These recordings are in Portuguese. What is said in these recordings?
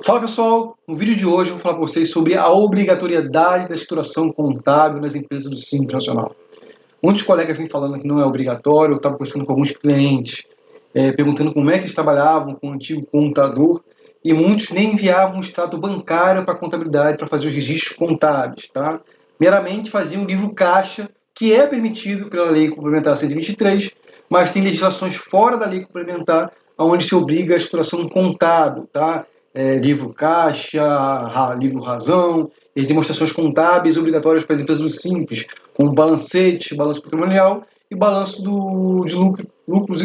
Fala pessoal, no vídeo de hoje eu vou falar para vocês sobre a obrigatoriedade da escrituração contábil nas empresas do Simples Nacional. Muitos colegas vêm falando que não é obrigatório, eu estava conversando com alguns clientes, perguntando como é que eles trabalhavam com o antigo contador, e muitos nem enviavam um extrato bancário para a contabilidade para fazer os registros contábeis, tá? Meramente faziam o livro caixa, que é permitido pela Lei Complementar 123, mas tem legislações fora da Lei Complementar, onde se obriga a escrituração contábil, tá? Livro caixa, livro razão, e as demonstrações contábeis obrigatórias para as empresas do Simples, como balancete, balanço patrimonial e balanço de lucros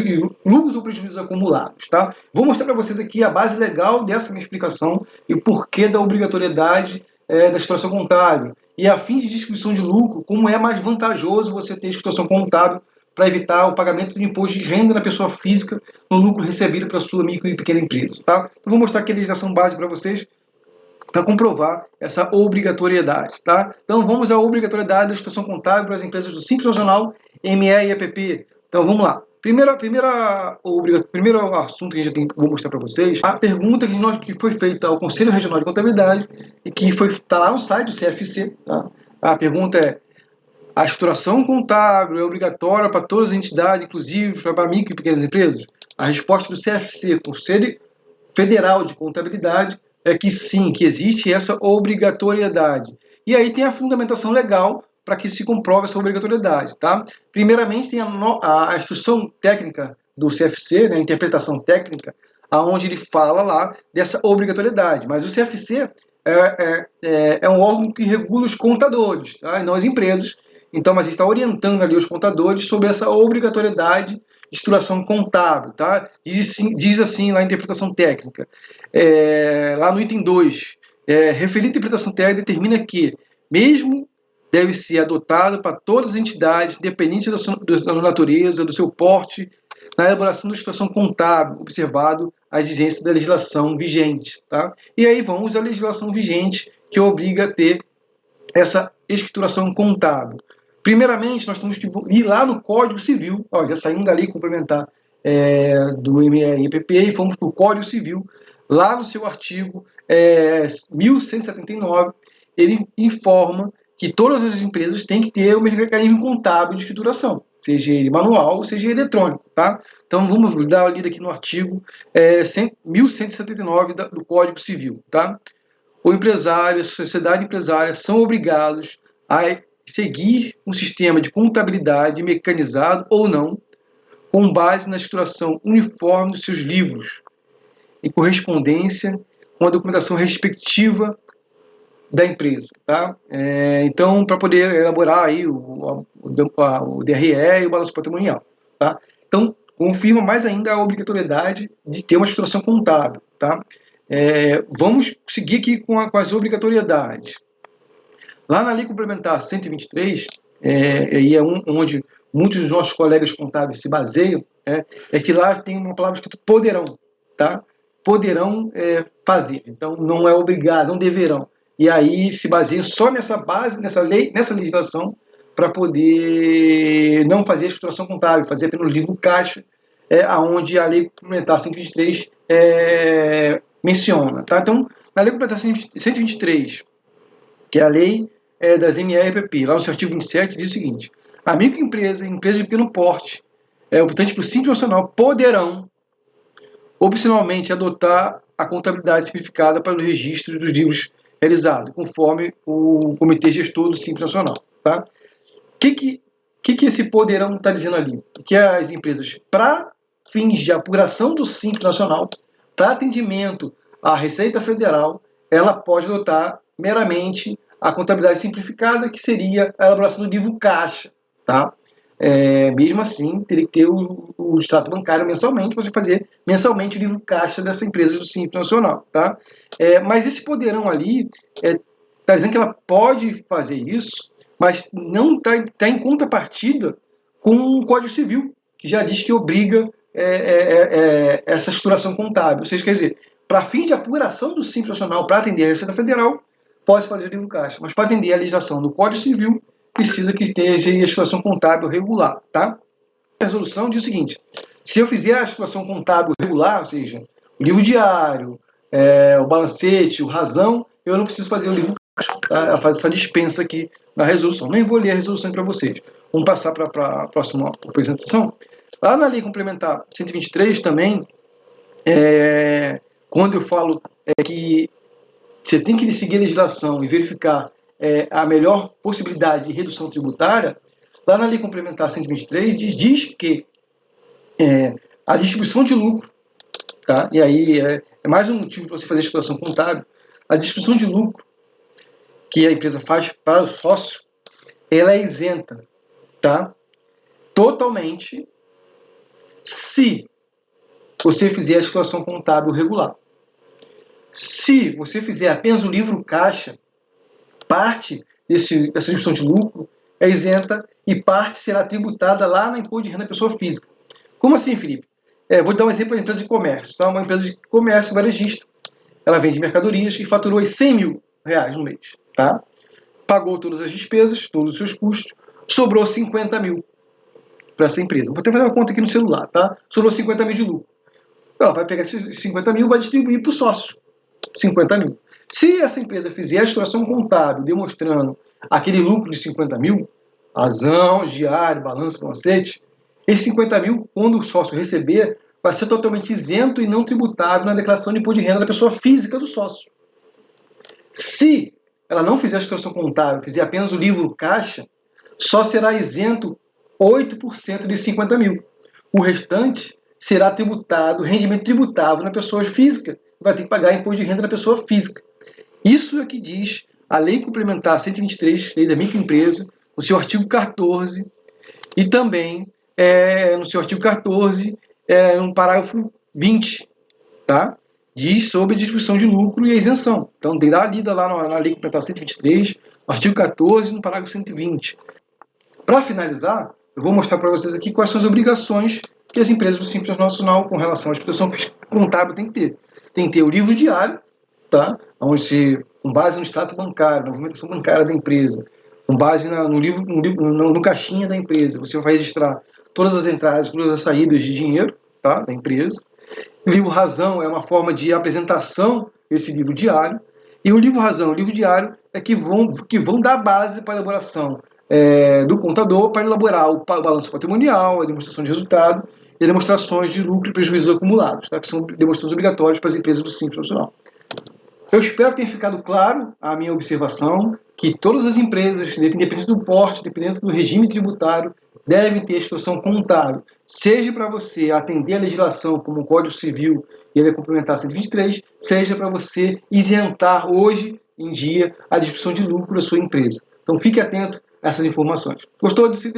ou prejuízos acumulados. Tá? Vou mostrar para vocês aqui a base legal dessa minha explicação e o porquê da obrigatoriedade da situação contábil. E a fim de distribuição de lucro, como é mais vantajoso você ter situação contábil para evitar o pagamento de imposto de renda na pessoa física no lucro recebido pela sua micro e pequena empresa. Tá? Então, vou mostrar aqui a legislação base para vocês para comprovar essa obrigatoriedade. Tá? Então, vamos à obrigatoriedade da situação contábil para as empresas do Simples Nacional, ME e EPP. Então, vamos lá. Primeiro assunto que vou mostrar para vocês, a pergunta que foi feita ao Conselho Regional de Contabilidade e que está lá no site do CFC. Tá? A pergunta é: a escrituração contábil é obrigatória para todas as entidades, inclusive para micro e pequenas empresas? A resposta do CFC, Conselho Federal de Contabilidade, é que sim, que existe essa obrigatoriedade. E aí tem a fundamentação legal para que se comprove essa obrigatoriedade. Tá? Primeiramente, tem a instrução técnica do CFC, né, a interpretação técnica, onde ele fala lá dessa obrigatoriedade. Mas o CFC é um órgão que regula os contadores, tá? E não as empresas. Então, mas está orientando ali os contadores sobre essa obrigatoriedade de escrituração contábil. Tá? Diz assim lá a interpretação técnica. Lá no item 2, referida interpretação técnica determina que, mesmo deve ser adotado para todas as entidades, independente da natureza, do seu porte, na elaboração da situação contábil, observado a exigência da legislação vigente. Tá? E aí vamos à legislação vigente, que obriga a ter essa escrituração contábil. Primeiramente, nós temos que ir lá no Código Civil, já saímos dali complementar do MEIPP e fomos para o Código Civil. Lá no seu artigo 1179, ele informa que todas as empresas têm que ter o mecanismo contábil de escrituração, seja ele manual, seja ele eletrônico. Tá? Então, vamos dar uma lida aqui no artigo 1179 do Código Civil. Tá? O empresário, a sociedade empresária são obrigados a seguir um sistema de contabilidade mecanizado ou não, com base na escrituração uniforme dos seus livros, em correspondência com a documentação respectiva da empresa. Tá? Então, para poder elaborar aí o DRE e o balanço patrimonial. Tá? Então, confirma mais ainda a obrigatoriedade de ter uma escrituração contábil. Tá? Vamos seguir aqui com as obrigatoriedades. Lá na Lei Complementar 123, e onde muitos dos nossos colegas contábeis se baseiam, é que lá tem uma palavra escrita poderão. Tá? Poderão fazer. Então, não é obrigado, não deverão. E aí se baseiam só nessa base, nessa lei, nessa legislação, para poder não fazer a escrituração contábil, fazer apenas o livro caixa, onde a Lei Complementar 123 menciona. Tá? Então, na Lei Complementar 123, que é a lei das ME-EPP, lá no seu artigo 27, diz o seguinte: a microempresa e empresa de pequeno porte, portanto, para o Simples Nacional, poderão opcionalmente adotar a contabilidade simplificada para o registro dos livros realizados, conforme o Comitê Gestor do Simples Nacional. Tá? O que esse poderão está dizendo ali? Que as empresas, para fins de apuração do Simples Nacional, para atendimento à Receita Federal, ela pode adotar meramente a contabilidade simplificada, que seria a elaboração do livro caixa. Tá? Mesmo assim, teria que ter o extrato bancário mensalmente, você fazer mensalmente o livro caixa dessa empresa do Simples Nacional. Tá? Mas esse poderão ali está dizendo que ela pode fazer isso, mas não está em contrapartida com o Código Civil, que já diz que obriga essa estruturação contábil. Ou seja, quer dizer, para fim de apuração do Simples Nacional para atender a Receita Federal, pode fazer o livro caixa, mas para atender a legislação do Código Civil, precisa que esteja a escrituração contábil regular. Tá? A resolução diz o seguinte: se eu fizer a escrituração contábil regular, ou seja, o livro diário, o balancete, o razão, eu não preciso fazer o livro caixa. Tá? Ela faz essa dispensa aqui na resolução. Nem vou ler a resolução para vocês. Vamos passar para a próxima apresentação. Lá na Lei Complementar 123 também, quando eu falo que você tem que seguir a legislação e verificar a melhor possibilidade de redução tributária, lá na Lei Complementar 123 diz que a distribuição de lucro, tá? E aí é mais um motivo para você fazer a estruturação contábil, a distribuição de lucro que a empresa faz para o sócio, ela é isenta, tá? Totalmente, se você fizer a estruturação contábil regular. Se você fizer apenas o livro caixa, parte dessa distribuição de lucro é isenta e parte será tributada lá na imposto de renda da pessoa física. Como assim, Felipe? Vou dar um exemplo da empresa de comércio. Tá? Uma empresa de comércio varejista. Ela vende mercadorias e faturou R$100 mil no mês. Tá? Pagou todas as despesas, todos os seus custos, sobrou 50 mil para essa empresa. Vou até fazer uma conta aqui no celular. Tá? Sobrou 50 mil de lucro. Ela vai pegar esses 50 mil e vai distribuir para o sócio. 50 mil. Se essa empresa fizer a estruturação contábil demonstrando aquele lucro de 50 mil, razão, diário, balanço, balancete, esses 50 mil, quando o sócio receber, vai ser totalmente isento e não tributável na declaração de imposto de renda da pessoa física do sócio. Se ela não fizer a estruturação contábil, fizer apenas o livro caixa, só será isento 8% de 50 mil. O restante será tributado, rendimento tributável na pessoa física, vai ter que pagar imposto de renda na pessoa física. Isso é o que diz a Lei Complementar 123, Lei da Microempresa, no seu artigo 14, e também no seu artigo 14, no parágrafo 20, tá? Diz sobre a distribuição de lucro e a isenção. Então, tem a lida lá na Lei Complementar 123, no artigo 14, no parágrafo 120. Para finalizar, eu vou mostrar para vocês aqui quais são as obrigações que as empresas do Simples Nacional com relação à estruturação contábil têm que ter. Tem que ter o livro diário, tá? Onde com base no extrato bancário, na movimentação bancária da empresa, com base no caixinha da empresa, você vai registrar todas as entradas, todas as saídas de dinheiro, tá? Da empresa. O livro razão é uma forma de apresentação desse livro diário. E o livro razão e o livro diário é que vão dar base para a elaboração do contador para elaborar o balanço patrimonial, a demonstração de resultado e demonstrações de lucro e prejuízos acumulados, tá? Que são demonstrações obrigatórias para as empresas do Simples Nacional. Eu espero que tenha ficado claro a minha observação que todas as empresas, independente do porte, independente do regime tributário, devem ter estruturação contábil, seja para você atender a legislação como o Código Civil e a Lei Complementar 123, seja para você isentar hoje em dia a distribuição de lucro da sua empresa. Então fique atento a essas informações. Gostou desse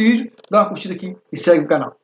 vídeo? Dá uma curtida aqui e segue o canal.